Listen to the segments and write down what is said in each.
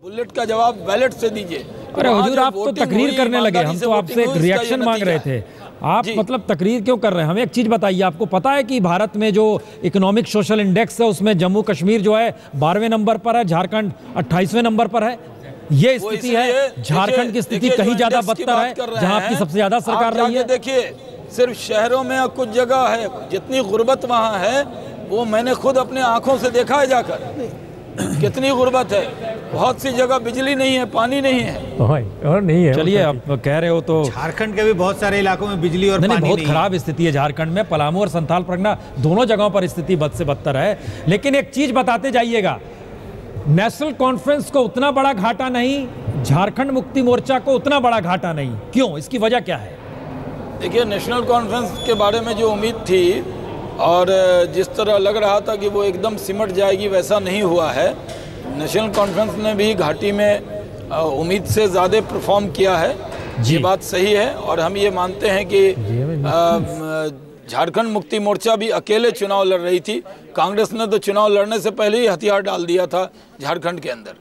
Bullet का जवाब ballot से दीजिए। अरे हुजूर, आप तो तकरीर करने लगे, हम तो आपसे एक रिएक्शन मांग रहे थे। आप मतलब तकरीर क्यों कर रहे हैं? हमें एक चीज बताइए, आपको पता है कि भारत में जो इकोनॉमिक सोशल इंडेक्स है उसमें जम्मू कश्मीर जो है 12वें नंबर पर है, झारखंड 28वें नंबर पर है। ये स्थिति है, झारखंड की स्थिति कहीं ज्यादा बदतर है जहां आपकी सबसे ज्यादा सरकार रही है। देखिए, सिर्फ शहरों में कुछ जगह है, जितनी गुर्बत वहाँ है वो मैंने खुद अपने आंखों से देखा है जाकर, कितनी गुर्बत है। बहुत सी जगह बिजली नहीं है, पानी नहीं है और नहीं है। चलिए, आप कह रहे हो तो झारखंड के भी बहुत सारे इलाकों में बिजली और पानी बहुत खराब स्थिति है झारखंड में। पलामू और संथाल परगना दोनों जगहों पर स्थिति बद से बदतर है। लेकिन एक चीज बताते जाइएगा, नेशनल कॉन्फ्रेंस को उतना बड़ा घाटा नहीं, झारखंड मुक्ति मोर्चा को उतना बड़ा घाटा नहीं, क्यों? इसकी वजह क्या है? देखिए, नेशनल कॉन्फ्रेंस के बारे में जो उम्मीद थी और जिस तरह लग रहा था कि वो एकदम सिमट जाएगी, वैसा नहीं हुआ है। नेशनल कॉन्फ्रेंस ने भी घाटी में उम्मीद से ज़्यादा परफॉर्म किया है, ये बात सही है। और हम ये मानते हैं कि झारखंड मुक्ति मोर्चा भी अकेले चुनाव लड़ रही थी। कांग्रेस ने तो चुनाव लड़ने से पहले ही हथियार डाल दिया था झारखंड के अंदर।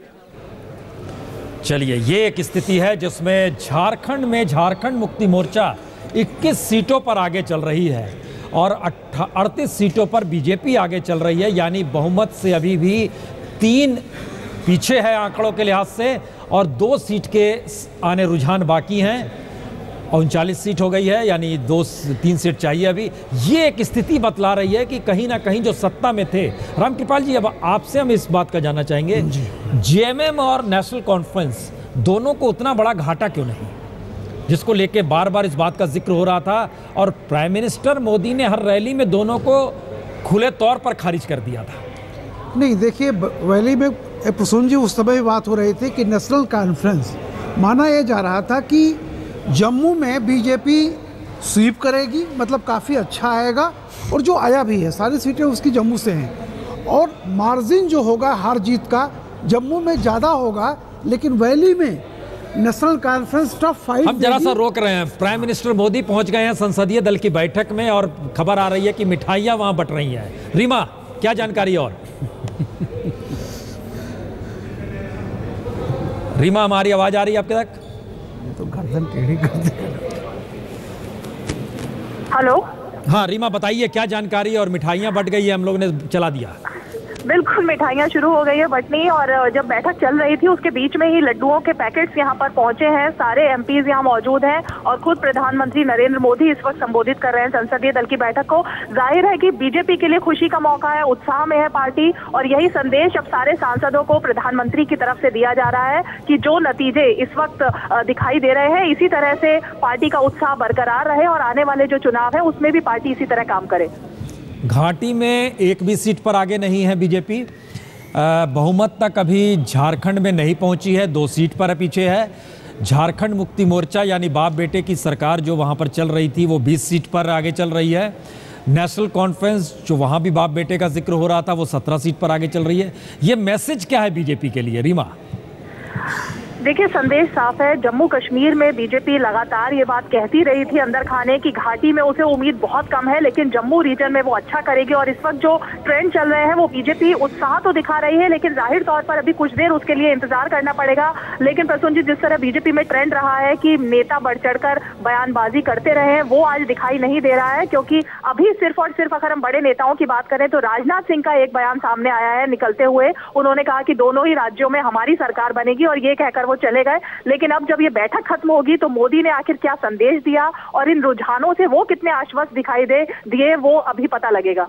चलिए, ये एक स्थिति है जिसमें झारखंड में झारखंड मुक्ति मोर्चा 21 सीटों पर आगे चल रही है और 38 सीटों पर बीजेपी आगे चल रही है। यानी बहुमत से अभी भी 3 पीछे है आंकड़ों के लिहाज से, और 2 सीट के आने रुझान बाकी हैं। 39 सीट हो गई है, यानी 3 सीट चाहिए अभी। ये एक स्थिति बतला रही है कि कहीं ना कहीं जो सत्ता में थे, रामकृपाल जी, अब आपसे हम इस बात का जानना चाहेंगे, जेएमएम और नेशनल कॉन्फ्रेंस दोनों को उतना बड़ा घाटा क्यों नहीं, जिसको लेके बार बार इस बात का जिक्र हो रहा था और प्राइम मिनिस्टर मोदी ने हर रैली में दोनों को खुले तौर पर खारिज कर दिया था? नहीं, देखिए, रैली में प्रसून जी उस समय बात हो रही थी कि नेशनल कॉन्फ्रेंस, माना यह जा रहा था कि जम्मू में बीजेपी स्वीप करेगी, मतलब काफ़ी अच्छा आएगा, और जो आया भी है सारी सीटें उसकी जम्मू से हैं, और मार्जिन जो होगा हार जीत का जम्मू में ज़्यादा होगा। लेकिन वैली में नेशनल कॉन्फ्रेंस टफ फाइट। हम जरा सा रोक रहे हैं, प्राइम मिनिस्टर मोदी पहुंच गए हैं संसदीय दल की बैठक में और खबर आ रही है कि मिठाइयां वहां बट रही हैं। रीमा, क्या जानकारी? और रीमा, हमारी आवाज आ रही है आपके तक? तो गर्दन टेढ़ी कर दे। हेलो, हाँ रीमा, बताइए क्या जानकारी? और मिठाइयां बट गई है, हम लोग ने चला दिया। बिल्कुल, मिठाइयाँ शुरू हो गई है बटनी, और जब बैठक चल रही थी उसके बीच में ही लड्डुओं के पैकेट्स यहाँ पर पहुंचे हैं। सारे एमपीज यहाँ मौजूद हैं और खुद प्रधानमंत्री नरेंद्र मोदी इस वक्त संबोधित कर रहे हैं संसदीय दल की बैठक को। जाहिर है कि बीजेपी के लिए खुशी का मौका है, उत्साह में है पार्टी, और यही संदेश अब सारे सांसदों को प्रधानमंत्री की तरफ से दिया जा रहा है कि जो नतीजे इस वक्त दिखाई दे रहे हैं, इसी तरह से पार्टी का उत्साह बरकरार रहे और आने वाले जो चुनाव है उसमें भी पार्टी इसी तरह काम करे। घाटी में एक भी सीट पर आगे नहीं है बीजेपी, बहुमत तक अभी झारखंड में नहीं पहुंची है, 2 सीट पर पीछे है। झारखंड मुक्ति मोर्चा यानी बाप बेटे की सरकार जो वहां पर चल रही थी वो 20 सीट पर आगे चल रही है। नेशनल कॉन्फ्रेंस जो वहां भी बाप बेटे का जिक्र हो रहा था वो 17 सीट पर आगे चल रही है। ये मैसेज क्या है बीजेपी के लिए, रीमा? देखिए, संदेश साफ है। जम्मू कश्मीर में बीजेपी लगातार ये बात कहती रही थी अंदर खाने की, घाटी में उसे उम्मीद बहुत कम है, लेकिन जम्मू रीजन में वो अच्छा करेगी। और इस वक्त जो ट्रेंड चल रहे हैं वो बीजेपी उत्साह तो दिखा रही है, लेकिन जाहिर तौर पर अभी कुछ देर उसके लिए इंतजार करना पड़ेगा। लेकिन प्रसून जी, जिस तरह बीजेपी में ट्रेंड रहा है कि नेता बढ़ चढ़कर बयानबाजी करते रहे हैं, वो आज दिखाई नहीं दे रहा है। क्योंकि अभी सिर्फ और सिर्फ अगर हम बड़े नेताओं की बात करें तो राजनाथ सिंह का एक बयान सामने आया है निकलते हुए। उन्होंने कहा कि दोनों ही राज्यों में हमारी सरकार बनेगी, और ये कहकर वो चले गए। लेकिन अब जब ये बैठक खत्म होगी तो मोदी ने आखिर क्या संदेश दिया और इन रुझानों से वो कितने आश्वस्त दिखाई दिए, वो अभी पता लगेगा।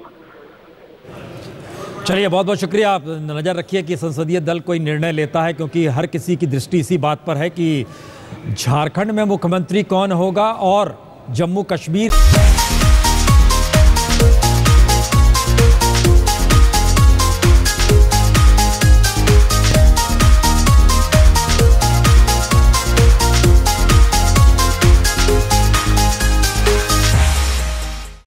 चलिए, बहुत बहुत शुक्रिया। आप नजर रखिए कि संसदीय दल कोई निर्णय लेता है, क्योंकि हर किसी की दृष्टि इसी बात पर है कि झारखंड में मुख्यमंत्री कौन होगा और जम्मू कश्मीर